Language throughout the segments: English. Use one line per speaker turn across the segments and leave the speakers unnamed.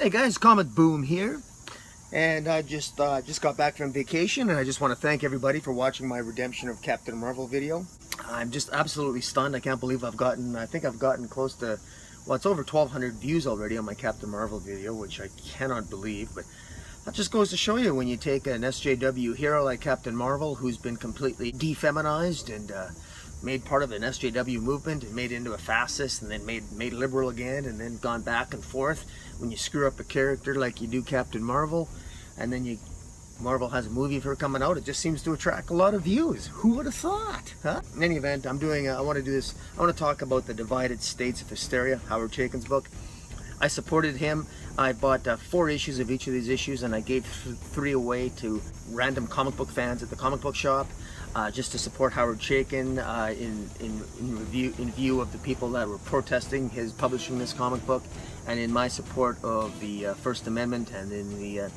Hey guys, Comic Boom here, and I just got back from vacation, and I just want to thank everybody for watching my Redemption of Captain Marvel video. I'm just absolutely stunned. I can't believe I think I've gotten close to, well, it's over 1,200 views already on my Captain Marvel video, which I cannot believe, but that just goes to show you when you take an SJW hero like Captain Marvel, who's been completely defeminized and made part of an SJW movement and made into a fascist and then made liberal again and then gone back and forth. When you screw up a character like you do Captain Marvel, and then Marvel has a movie of her coming out, it just seems to attract a lot of views. Who would have thought, huh? In any event, I want to talk about the Divided States of Hysteria, Howard Chaykin's book. I supported him. I bought 4 issues of each of these issues, and I gave 3 away to random comic book fans at the comic book shop, just to support Howard Chaykin in view of the people that were protesting his publishing this comic book, and in my support of the First Amendment and in the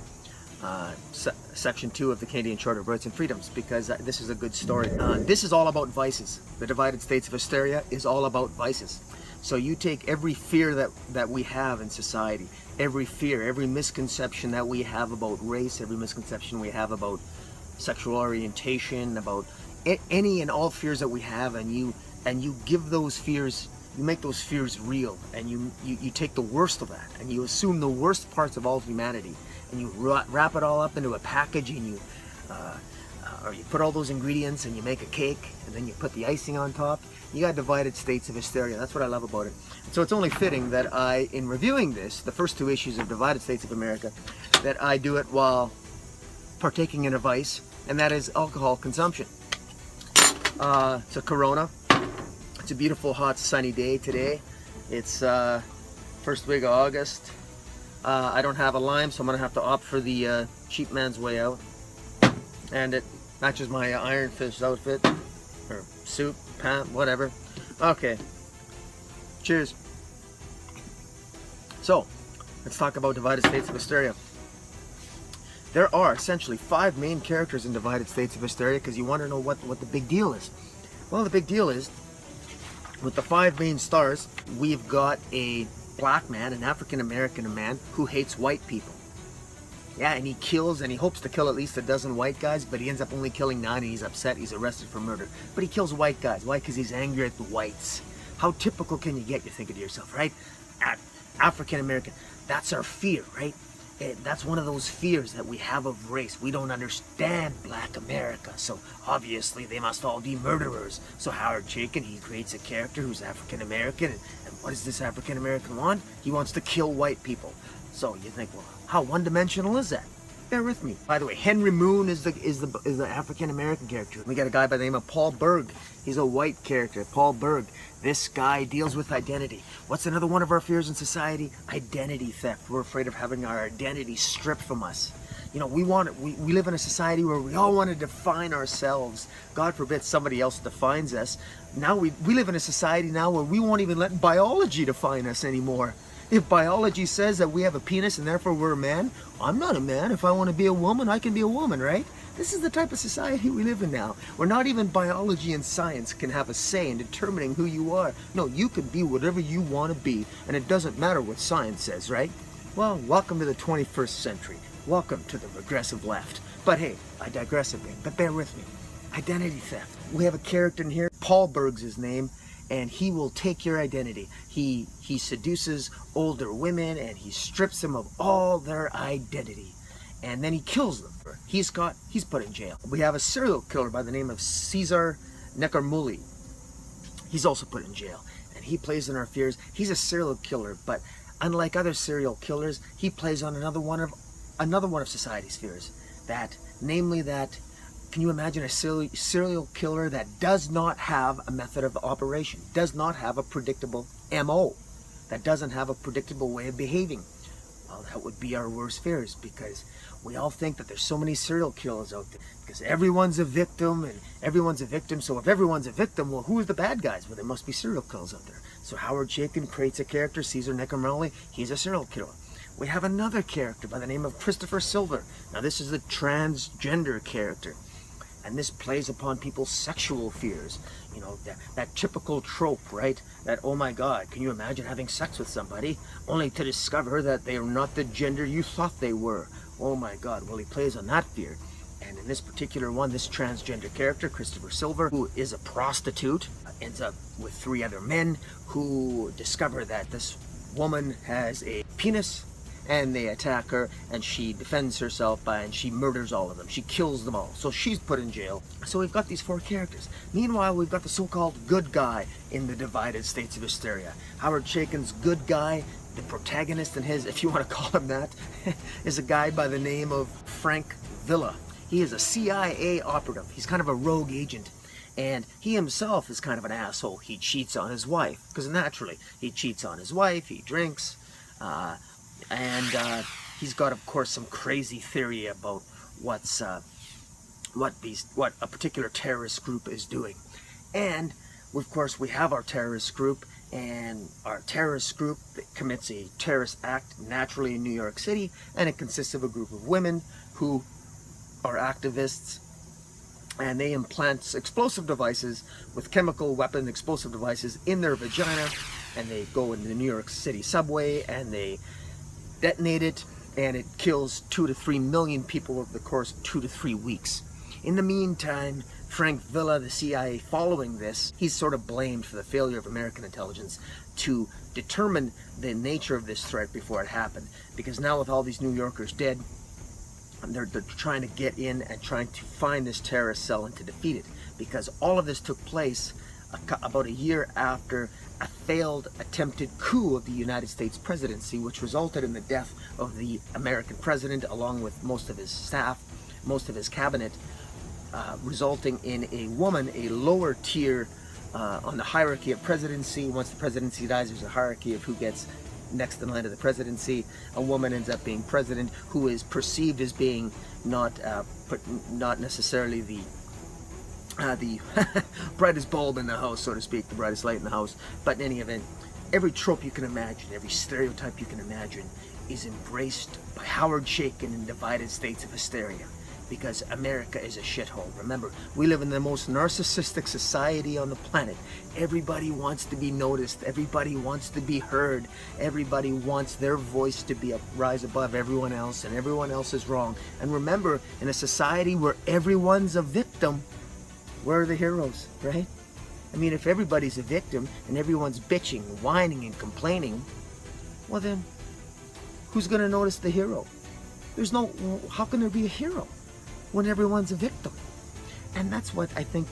Section 2 of the Canadian Charter of Rights and Freedoms, because this is a good story. This is all about vices. The Divided States of Hysteria is all about vices. So you take every fear that we have in society, every fear, every misconception that we have about race, every misconception we have about sexual orientation, about any and all fears that we have, and you give those fears, you make those fears real, and you take the worst of that, and you assume the worst parts of all humanity, and you wrap it all up into a package, and you put all those ingredients and you make a cake, and then you put the icing on top. You got Divided States of Hysteria. That's what I love about it. So it's only fitting that in reviewing this, the first 2 issues of Divided States of America, that I do it while partaking in a vice, and that is alcohol consumption. It's a Corona. It's a beautiful, hot, sunny day today. It's first week of August. I don't have a lime, so I'm gonna have to opt for the cheap man's way out, and it matches my Iron Fist outfit or suit, pant, whatever. Okay, cheers. So let's talk about Divided States of Hysteria. There are essentially 5 main characters in Divided States of Hysteria, because you want to know what the big deal is. Well, the big deal is, with the 5 main stars, we've got a black man, an African-American man, who hates white people. Yeah, and he kills, and he hopes to kill at least a dozen white guys, but he ends up only killing 9, and he's upset, he's arrested for murder. But he kills white guys. Why? Because he's angry at the whites. How typical can you get, you're thinking to yourself, right? African-American, that's our fear, right? That's one of those fears that we have of race. We don't understand black America, so obviously they must all be murderers. So Howard Chaykin, he creates a character who's African-American, and what does this African-American want? He wants to kill white people. So you think, well, how one-dimensional is that? Bear with me. By the way, Henry Moon is the African-American character. We got a guy by the name of Paul Berg. He's a white character, Paul Berg. This guy deals with identity. What's another one of our fears in society? Identity theft. We're afraid of having our identity stripped from us. You know, we live in a society where we all want to define ourselves. God forbid somebody else defines us. Now we live in a society now where we won't even let biology define us anymore. If biology says that we have a penis and therefore we're a man, I'm not a man. If I want to be a woman, I can be a woman, right? This is the type of society we live in now, where not even biology and science can have a say in determining who you are. No, you can be whatever you want to be, and it doesn't matter what science says, right? Well, welcome to the 21st century. Welcome to the regressive left. But hey, I digress a bit, but bear with me. Identity theft. We have a character in here, Paul Berg's his name, and he will take your identity. He seduces older women, and he strips them of all their identity, and then he kills them. He's put in jail. We have a serial killer by the name of Cesar Neckarmulli. He's also put in jail, and he plays in our fears. He's a serial killer, but unlike other serial killers, he plays on another one of society's fears. Namely that, can you imagine a serial killer that does not have a method of operation, does not have a predictable MO, that doesn't have a predictable way of behaving? Well, that would be our worst fears, because we all think that there's so many serial killers out there, because everyone's a victim, and everyone's a victim. So if everyone's a victim, well, who are the bad guys? Well, there must be serial killers out there. So Howard Chaykin creates a character, Cesar Neckarmulli. He's a serial killer. We have another character by the name of Christopher Silver. Now this is a transgender character. And this plays upon people's sexual fears. You know, that typical trope, right? That, oh my God, can you imagine having sex with somebody only to discover that they are not the gender you thought they were? Oh my God. Well, he plays on that fear. And in this particular one, this transgender character, Christopher Silver, who is a prostitute, ends up with 3 other men who discover that this woman has a penis, and they attack her, and she defends herself and she murders all of them. She kills them all. So she's put in jail. So we've got these 4 characters. Meanwhile, we've got the so-called good guy in the divided States of Hysteria. Howard Chaykin's good guy, the protagonist and his, if you want to call him that, is a guy by the name of Frank Villa. He is a CIA operative. He's kind of a rogue agent. And he himself is kind of an asshole. He cheats on his wife, because naturally, he cheats on his wife, he drinks, and he's got, of course, some crazy theory about what a particular terrorist group is doing. And of course, we have our terrorist group, and our terrorist group commits a terrorist act naturally in New York City, and it consists of a group of women who are activists, and they implant explosive devices with chemical weapon explosive devices in their vagina, and they go in the New York City subway and they detonate it, and it kills 2 to 3 million people over the course of 2 to 3 weeks. In the meantime, Frank Villa, the CIA, following this, he's sort of blamed for the failure of American intelligence to determine the nature of this threat before it happened, because now with all these New Yorkers dead, they're trying to get in and trying to find this terrorist cell and to defeat it, because all of this took place about a year after a failed attempted coup of the United States presidency, which resulted in the death of the American president along with most of his staff, most of his cabinet, resulting in a woman, a lower tier on the hierarchy of presidency. Once the presidency dies, there's a hierarchy of who gets next in line to the presidency. A woman ends up being president, who is perceived as being not necessarily the brightest bulb in the house, so to speak, the brightest light in the house. But in any event, every trope you can imagine, every stereotype you can imagine is embraced by Howard Chaykin in Divided States of Hysteria, because America is a shithole. Remember, we live in the most narcissistic society on the planet. Everybody wants to be noticed. Everybody wants to be heard. Everybody wants their voice to be rise above everyone else, and everyone else is wrong. And remember, in a society where everyone's a victim, where are the heroes, right? I mean, if everybody's a victim and everyone's bitching, whining, and complaining, well then, who's gonna notice the hero? How can there be a hero when everyone's a victim? And that's what I think,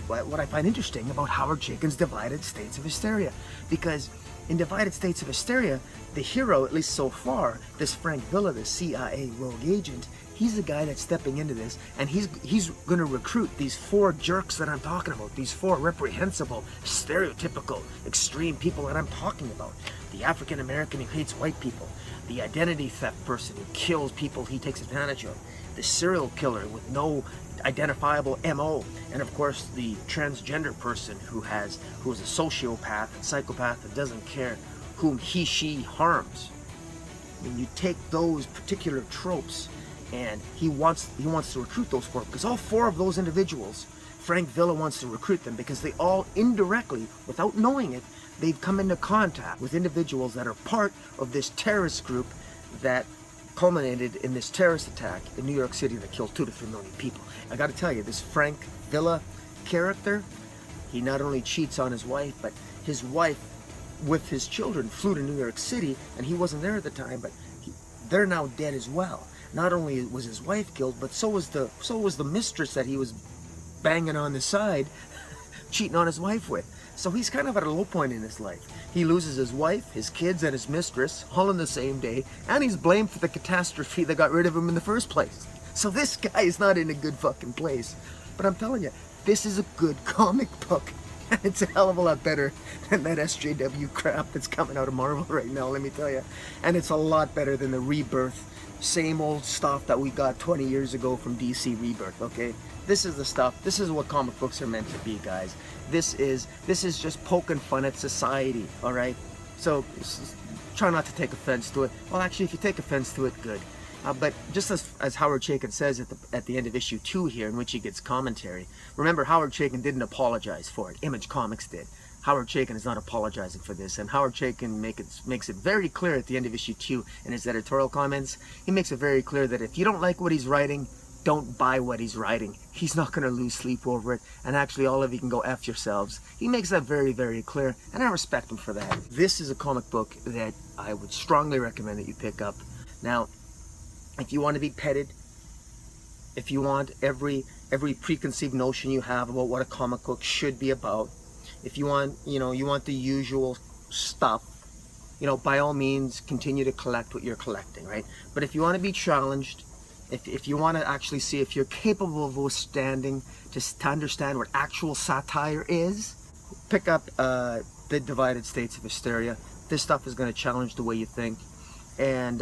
what I find interesting about Howard Chaykin's Divided States of Hysteria. Because in Divided States of Hysteria, the hero, at least so far, this Frank Villa, the CIA rogue agent, he's the guy that's stepping into this, and he's going to recruit these 4 jerks that I'm talking about, these 4 reprehensible, stereotypical, extreme people that I'm talking about. The African American who hates white people, the identity theft person who kills people he takes advantage of, the serial killer with no identifiable MO, and of course the transgender person who is a sociopath and psychopath that doesn't care whom she harms. When you take those particular tropes, and he wants to recruit those 4, because all 4 of those individuals, Frank Villa wants to recruit them, because they all indirectly, without knowing it, they've come into contact with individuals that are part of this terrorist group that culminated in this terrorist attack in New York City that killed 2 to 3 million people. I got to tell you, this Frank Villa character, he not only cheats on his wife, but his wife with his children flew to New York City, and he wasn't there at the time, but they're now dead as well. Not only was his wife killed, but so was the mistress that he was banging on the side, cheating on his wife with. So he's kind of at a low point in his life. He loses his wife, his kids, and his mistress all in the same day, and he's blamed for the catastrophe that got rid of him in the first place. So this guy is not in a good fucking place. But I'm telling you, this is a good comic book. And it's a hell of a lot better than that SJW crap that's coming out of Marvel right now, let me tell you. And it's a lot better than the Rebirth, same old stuff that we got 20 years ago from DC Rebirth, okay? This is the stuff, this is what comic books are meant to be, guys. This is just poking fun at society, alright? So, try not to take offense to it. Well, actually, if you take offense to it, good. But just as Howard Chaykin says at the end of issue 2 here, in which he gets commentary, remember Howard Chaykin didn't apologize for it. Image Comics did. Howard Chaykin is not apologizing for this, and Howard Chaykin makes it very clear at the end of issue 2 in his editorial comments. He makes it very clear that if you don't like what he's writing, don't buy what he's writing. He's not going to lose sleep over it, and actually all of you can go F yourselves. He makes that very, very clear, and I respect him for that. This is a comic book that I would strongly recommend that you pick up. Now, if you want to be petted, if you want every preconceived notion you have about what a comic book should be about, if you want, you want the usual stuff, by all means, continue to collect what you're collecting, right? But if you want to be challenged, if you want to actually see if you're capable of withstanding, just to understand what actual satire is, pick up The Divided States of Hysteria. This stuff is going to challenge the way you think. And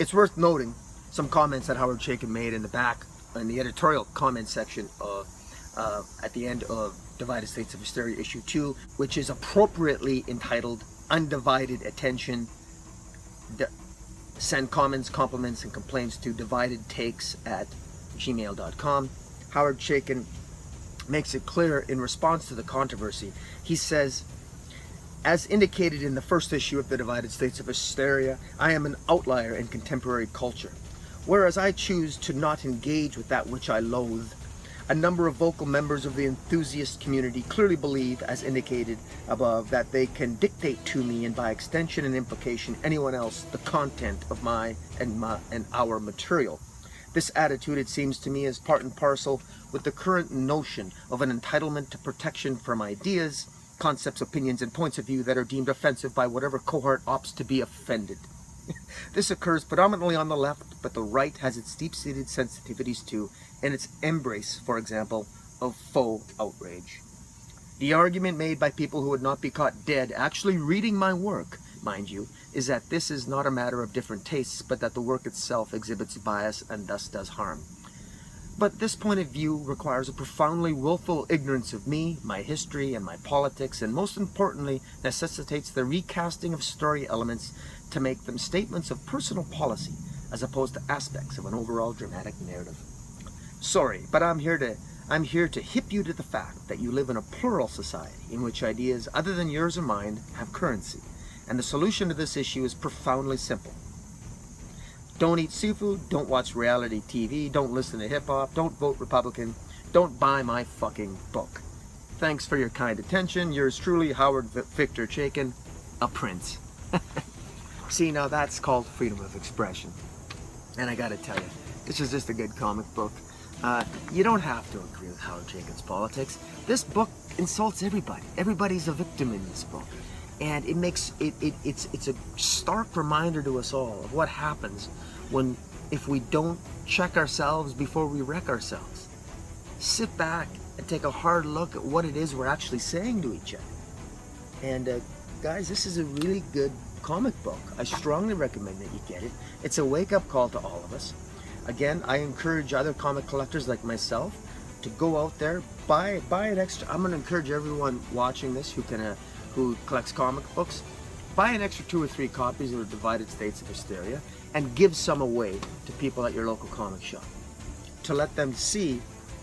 it's worth noting some comments that Howard Chaykin made in the back, in the editorial comment section of at the end of Divided States of Hysteria issue 2, which is appropriately entitled Undivided Attention. Send comments, compliments, and complaints to dividedtakes@gmail.com. Howard Chaykin makes it clear in response to the controversy. He says, as indicated in the first issue of The Divided States of Hysteria, I am an outlier in contemporary culture. Whereas I choose to not engage with that which I loathe, a number of vocal members of the enthusiast community clearly believe, as indicated above, that they can dictate to me, and by extension and implication anyone else, the content of my and our material. This attitude, it seems to me, is part and parcel with the current notion of an entitlement to protection from ideas, concepts, opinions, and points of view that are deemed offensive by whatever cohort opts to be offended. This occurs predominantly on the left, but the right has its deep-seated sensitivities too, and its embrace, for example, of faux outrage. The argument made by people who would not be caught dead actually reading my work, mind you, is that this is not a matter of different tastes, but that the work itself exhibits bias and thus does harm. But this point of view requires a profoundly willful ignorance of me, my history, and my politics, and most importantly, necessitates the recasting of story elements to make them statements of personal policy, as opposed to aspects of an overall dramatic narrative. Sorry, but I'm here to hip you to the fact that you live in a plural society in which ideas other than yours or mine have currency, and the solution to this issue is profoundly simple. Don't eat seafood, don't watch reality TV, don't listen to hip-hop, don't vote Republican, don't buy my fucking book. Thanks for your kind attention. Yours truly, Howard Victor Chaykin, a prince. See, now that's called freedom of expression. And I gotta tell you, this is just a good comic book. You don't have to agree with Howard Chaykin's politics. This book insults everybody. Everybody's a victim in this book. And it's a stark reminder to us all of what happens if we don't check ourselves before we wreck ourselves. Sit back and take a hard look at what it is we're actually saying to each other. And guys, this is a really good comic book. I strongly recommend that you get it. It's a wake-up call to all of us. Again, I encourage other comic collectors like myself to go out there, buy an extra. I'm going to encourage everyone watching this who collects comic books, buy an extra 2 or 3 copies of The Divided States of Hysteria and give some away to people at your local comic shop to let them see,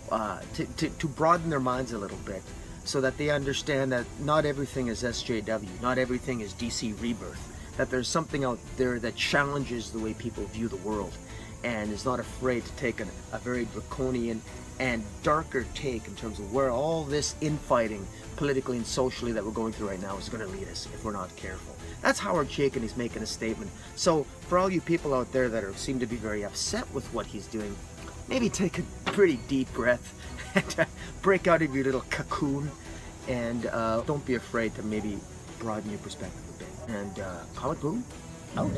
to broaden their minds a little bit, so that they understand that not everything is SJW, not everything is DC Rebirth, that there's something out there that challenges the way people view the world and is not afraid to take a very draconian and darker take in terms of where all this infighting politically and socially that we're going through right now is going to lead us if we're not careful. That's Howard Chaykin. He's making a statement. So for all you people out there that seem to be very upset with what he's doing, maybe take a pretty deep breath and break out of your little cocoon, and don't be afraid to maybe broaden your perspective a bit. And Comic Boom out.